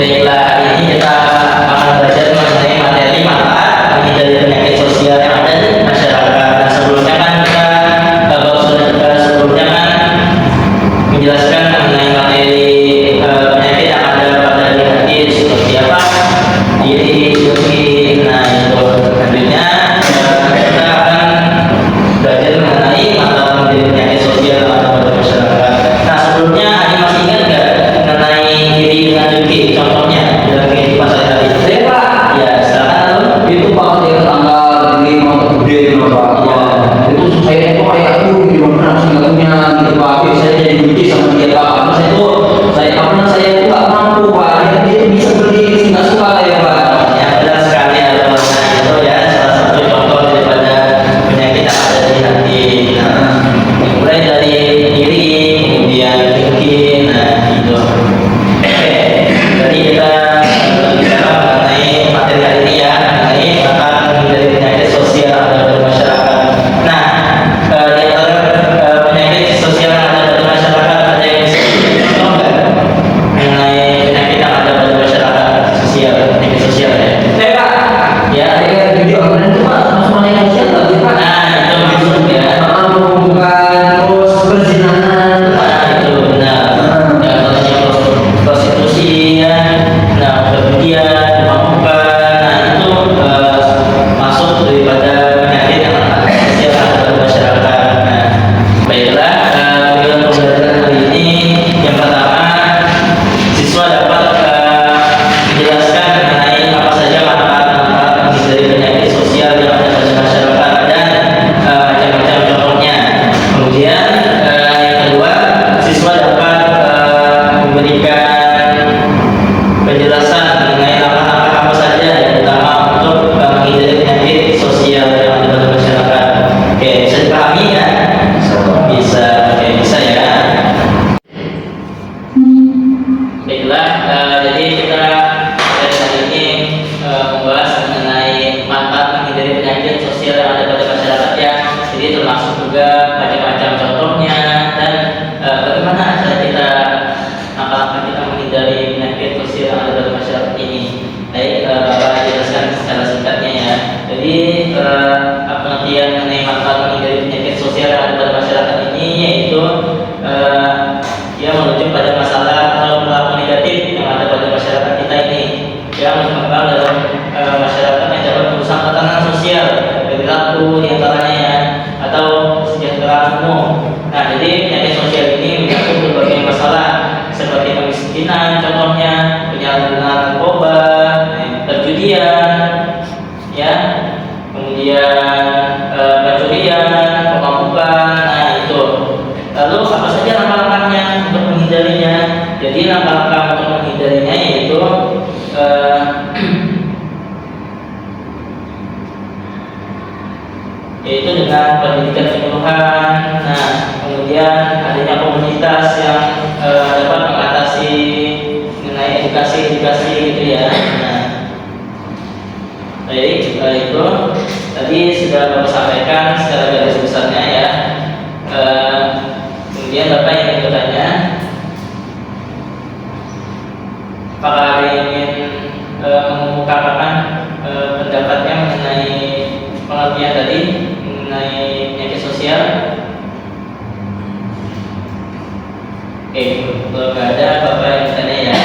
Baiklah, hari ini kita akan belajar mengenai materi manfaat menghindari penyakit sosial yang ada di masyarakat. Nah, sebelumnya kan kita sebelumnya kan menjelaskan mengenai materi penyakit yang ada pada diri seperti apa, diri, suki. Nah, itu selanjutnya kita akan belajar mengenai manfaat menghindari penyakit sosial yang ada pada masyarakat. Nah, sebelumnya ada masih ingat nggak mengenai diri dengan suki? Contohnya dalam kehidupan sehari-hari. Saya Pak, Ya, silakan. itu Pak dia tetangga dari mau gede gitu Pak. Ya. Itu saya itu kayak aku gimana singkatnya gitu Pak. Saya jadi benci sama dia Pak. Karena saya itu nggak mampu Pak. Dia bisa berdiri nggak suka ya Pak. Ya, benar sekali ya, Bang. Nah, itu ya salah satu contoh daripada penyakit yang ada di hati. Nah, mulai dari diri, kemudian mungkin, nah itu. Oke, jadi kita bicara mengenai materi hari ini ya, mengenai manfaat menghindari penyakit sosial yang ada pada masyarakat. Nah, di antara penyakit sosial yang ada pada masyarakat ada yang bisa contoh nggak mengenai penyakit yang ada pada masyarakat sosial, penyakit sosial ya? Saya Pak, Ya, saya video online itu Pak sama yang sosial nggak sih Pak? nah itu masuk ya. Bukan terus perzinahan. Nah, itu benar. Ya, contohnya prostitusi ya, nah kemudian pemabuk, nah itu masuk daripada penyakit yang ada sosial yang ada pada masyarakat. Nah, baiklah, dengan pembelajaran hari ini yang pertama siswa dapat menjelaskan mengenai apa saja manfaat-manfaat menghindari penyakit sosial yang ada pada masyarakat dan macam-macam contohnya. Kemudian yang kedua, siswa dapat memberikan penjelasan mengenai langkah-langkah apa saja yang utama untuk menghindari penyakit sosial yang ada pada masyarakat. Oke, bisa dipahami ya? Bisa, oke, bisa ya. Baiklah, jadi kita dari hari ini membahas mengenai manfaat menghindari penyakit sosial yang ada pada masyarakat ya. Jadi termasuk juga macam-macam contohnya dan bagaimana cara kita langkah-langkah kita menghindari penyakit sosial yang ada pada masyarakat ini. Baik, Bapak jelaskan secara singkatnya ya. Jadi pengertian mengenai manfaat menghindari penyakit sosial yang ada pada masyarakat ini yaitu dia merujuk pada masalah atau perilaku negatif yang ada pada masyarakat kita ini yang berkembang dalam masyarakat yang dapat merusak tatanan sosial, perilaku diantaranya ya, atau kesejahteraan umum. Nah, jadi penyakit sosial ini mencakup berbagai masalah seperti kemiskinan, contohnya penyalahgunaan narkoba, perjudian, ya, kemudian pencurian, pemabukan. Nah, itu. Lalu apa saja langkah-langkahnya untuk menghindarinya? Jadi langkah-langkah untuk menghindarinya yaitu dengan pendidikan penyuluhan. Nah, kemudian adanya komunitas yang dapat mengatasi mengenai edukasi gitu ya. Nah, baik, itu tadi sudah Bapak sampaikan secara garis besarnya ya. Kemudian Bapak ingin bertanya, apakah ada yang ingin mengemukakan pendapatnya mengenai pengertian tadi mengenai penyakit sosial? Oke, kalau nggak ada Bapak yang bertanya ya.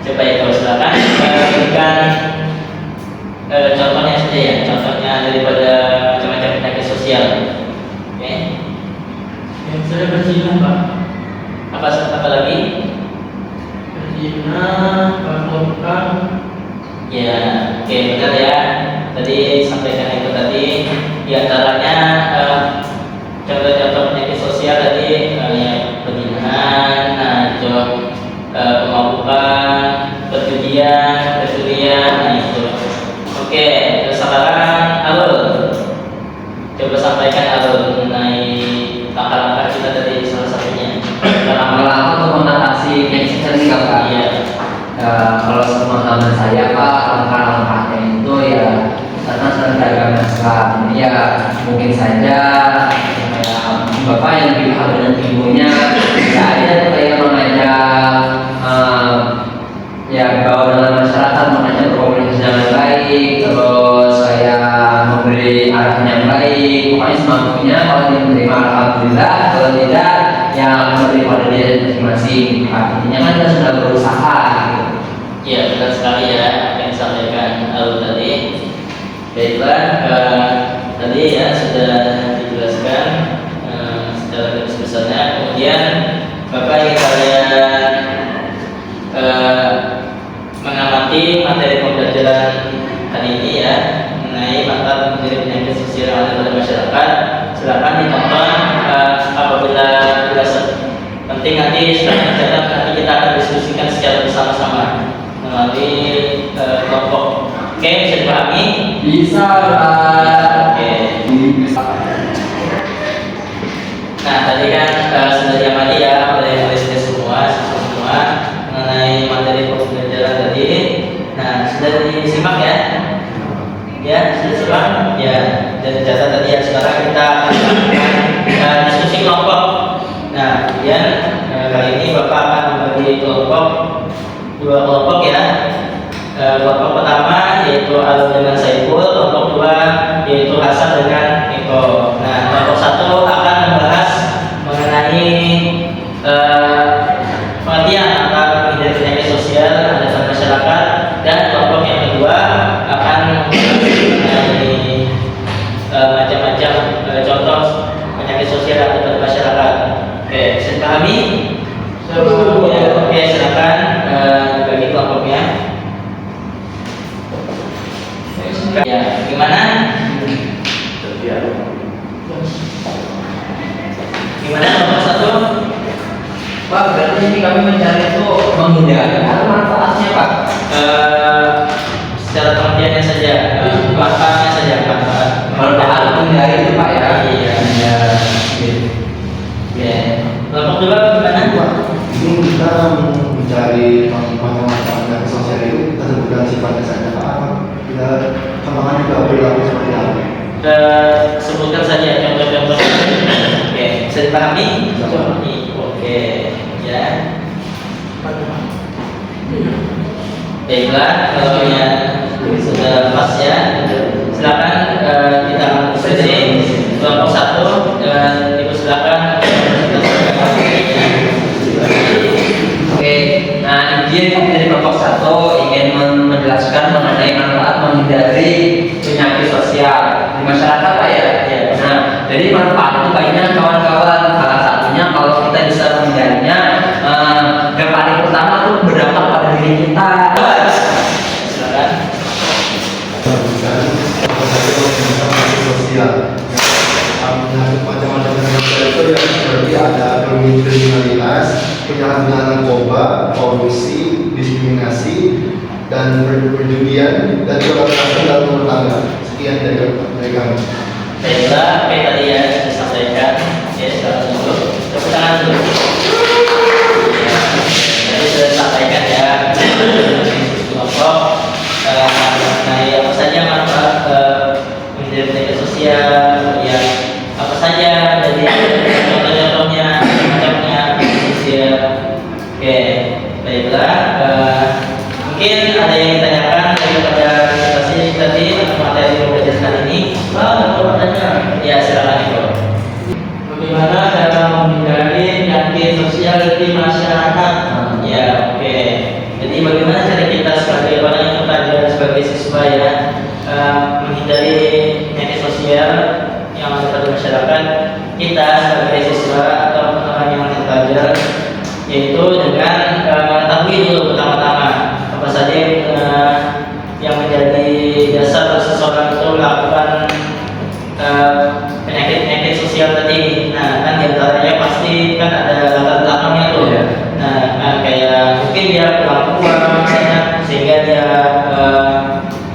Coba ya, kalau silakan berikan contohnya saja ya, contohnya daripada macam-macam penyakit sosial. Oke. Saya berzina Pak. Apa lagi? Berzina, perampokan. Ya, oke, benar ya. Tadi sampaikan itu tadi diantaranya contoh-contoh penyakit sosial tadi ya perzinahan, nah itu pemabukan, perjudian, nah itu. Oke, terus sekarang Alul, coba sampaikan Alul mengenai langkah-langkah kita tadi salah satunya. Langkah untuk mengatasi penyakit sosial ini Pak. Iya. Kalau sepengetahuan saya Pak, langkah-langkahnya itu ya karena seragam Islam. Ya mungkin saja Bapak yang lebih paham dengan ibunya, ya ada kayak mengajak sekali ya apa yang disampaikan Alun tadi. Baiklah, tadi ya sudah dijelaskan secara garis besarnya. Kemudian Bapak ingin kalian mengamati materi pembelajaran hari ini ya mengenai manfaat menjadi penyakit sosial yang ada pada masyarakat. Silakan ditonton. Apabila dirasa penting nanti setelah dicatat nanti kita akan diskusikan secara bersama-sama melalui kelompok. Oke, bisa dipahami? Bisa. Oke. Bisa. Nah, tadi kan sudah diamati ya oleh siswa semua mengenai materi pembelajaran tadi. Nah, sudah disimak ya? Ya, sudah disimak? Ya, dan dicatat tadi ya. Sekarang kita akan melakukan diskusi kelompok. Nah, kemudian kali ini Bapak akan membagi dua kelompok ya. Kelompok pertama yaitu Alun dengan Saiful, kelompok dua yaitu Hasan dengan Eko. Nah, kelompok satu akan membahas mengenai pengertian tentang menghindari penyakit sosial yang ada pada masyarakat, dan kelompok yang kedua akan mengenai macam-macam contoh penyakit sosial yang ada pada masyarakat. Oke, bisa dipahami? Ya, oke, silakan bagi kelompoknya. Ya, gimana? Gimana nomor satu? Pak, berarti ini kami mencari itu menghindari atau manfaatnya, Pak? Secara pengertiannya saja, manfaatnya saja, Manfaat menghindari itu, Pak ya? Iya. Ya. Ya. Kelompok dua gimana? Ini kita mencari macam-macam penyakit sosial itu kita sebutkan sifatnya saja Pak. Kita kembangkan juga perilaku seperti apa. Sebutkan saja contoh-contoh. Oke, bisa dipahami? Bisa. Oke, ya. Baiklah, kalau ya sudah pas ya, silakan kita diskusi kelompok satu dan silakan. Oke, nah izin kami dari kelompok satu ingin menjelaskan mengenai manfaat menghindari penyakit sosial di masyarakat, Pak ya. Ya. Nah, jadi manfaat itu banyak kawan-kawan. Salah satunya kalau kita bisa menghindarinya, yang paling pertama tuh berdampak pada diri kita. Silakan. Penyakit sosial. Penyakit macam-macam penyakit sosial itu yang seperti ada kriminalitas, penyalahgunaan narkoba, korupsi, diskriminasi, dan perjudian dan kekerasan dalam rumah tangga. Sekian dari kami. Baiklah, apa yang tadi ya disampaikan. Ya, sekarang dulu. Tepuk tangan dulu. Ya, tadi sudah disampaikan ya. Kelompok mengenai apa saja manfaat menghindari penyakit sosial, kemudian apa saja jadi contoh-contohnya, macamnya penyakit sosial. Oke, baiklah. Mungkin ada yang ditanyakan daripada presentasi tadi atau materi pembelajaran ini. Ya, silakan Ibu. Bagaimana cara menghindari penyakit sosial di masyarakat? Ya, oke. Jadi bagaimana cara kita sebagai orang yang pelajar sebagai siswa ya menghindari penyakit sosial yang ada pada masyarakat kita sebagai siswa atau orang yang masih pelajar, yaitu dengan mengetahui dulu pertama-tama apa saja yang menjadi dasar seseorang itu melakukan penyakit-penyakit sosial tadi. Nah, kan diantaranya pasti kan ada latar belakangnya tuh. Iya. Nah, kayak mungkin dia kurang uang misalnya, sehingga dia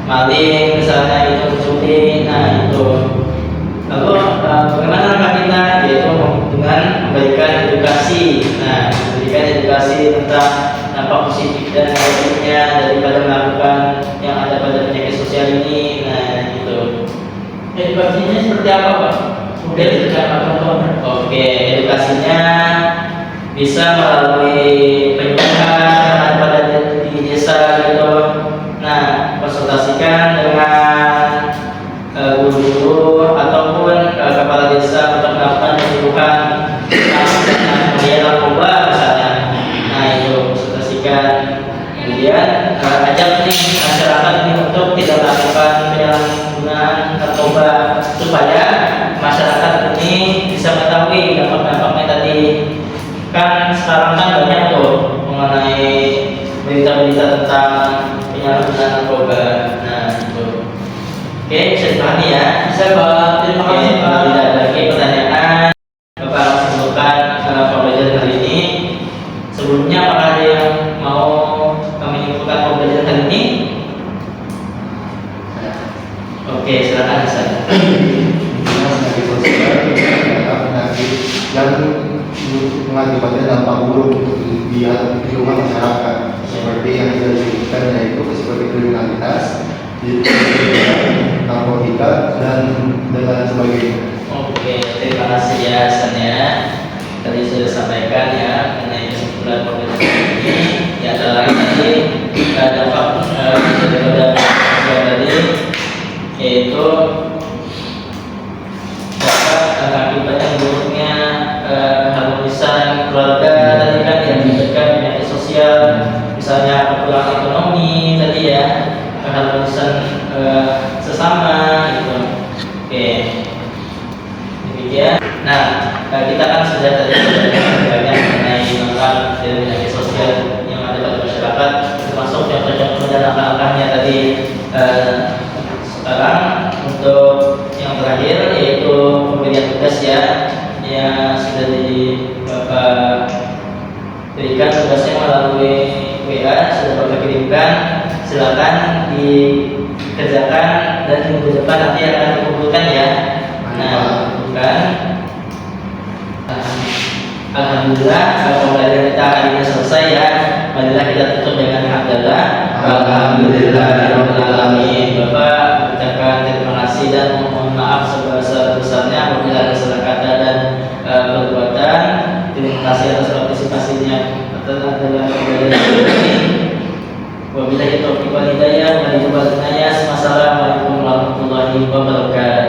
maling misalnya, itu mencuri. Nah, itu. Lalu bagaimana langkah kita? Yaitu dengan memberikan edukasi. Nah, memberikan edukasi tentang dampak positif dan negatifnya daripada melakukan yang ada pada penyakit sosial ini. Nah, itu. Edukasinya seperti apa, Pak? Mungkin secara contohnya. Oke, edukasinya bisa melalui penyuluhan pada di desa gitu. Nah, konsultasikan dengan guru-guru ataupun kepala desa untuk melakukan penyuluhan kemudian narkoba misalnya. Nah, itu konsultasikan Kemudian ajak nih masyarakat ini untuk tidak melakukan penyalahgunaan narkoba supaya masyarakat ini bisa mengetahui dampak-dampaknya tadi. Kan sekarang kan banyak tuh mengenai berita-berita tentang penyalahgunaan narkoba. Nah, itu. Oke, bisa dipahami ya. Bisa Pak, terima Oke, kasih Pak. kalau tidak ada lagi pertanyaan, Bapak langsung simpulkan pembelajaran hari ini. Sebelumnya, apakah ada yang mau kami infokan pembelajaran hari ini? Oke, silakan bisa. Penyakit sosial adalah penyakit yang mengakibatkan dampak buruk di lingkungan masyarakat seperti yang sudah disebutkan, yaitu seperti kriminalitas, narkotika dan sebagainya. Oke, terima kasih ya Hasan ya. Tadi sudah sampaikan ya mengenai kesimpulan pembelajaran ini. Di antara lain tadi dampak daripada sosial tadi yaitu dapat akibatnya buruknya harmonisan keluarga tadi kan yang menyebabkan penyakit sosial, misalnya kekurangan ekonomi tadi ya, keharmonisan sesama gitu. Oke, demikian. Nah, kita kan sudah tadi banyak mengenai dampak dari penyakit sosial yang ada pada masyarakat, termasuk contoh-contoh dan langkah-langkahnya tadi. Sekarang untuk yang terakhir yaitu pemberian tugas ya, yang sudah Bapak berikan tugasnya melalui WA, sudah Bapak kirimkan. Silakan dikerjakan dan minggu depan nanti akan dikumpulkan ya. Nah, kumpulkan. Alhamdulillah pembelajaran kita hari ini selesai ya. Marilah kita tutup dengan hamdalah. Alhamdulillahirobbilalamin. Bapak ucapkan terima kasih dan mohon maaf sebesar-besarnya apabila ada salah kata dan perbuatan. Terima kasih atas partisipasinya dalam pembelajaran ini. Wabillahi taufiq wal hidayah. Wassalamualaikum warahmatullahi wabarakatuh.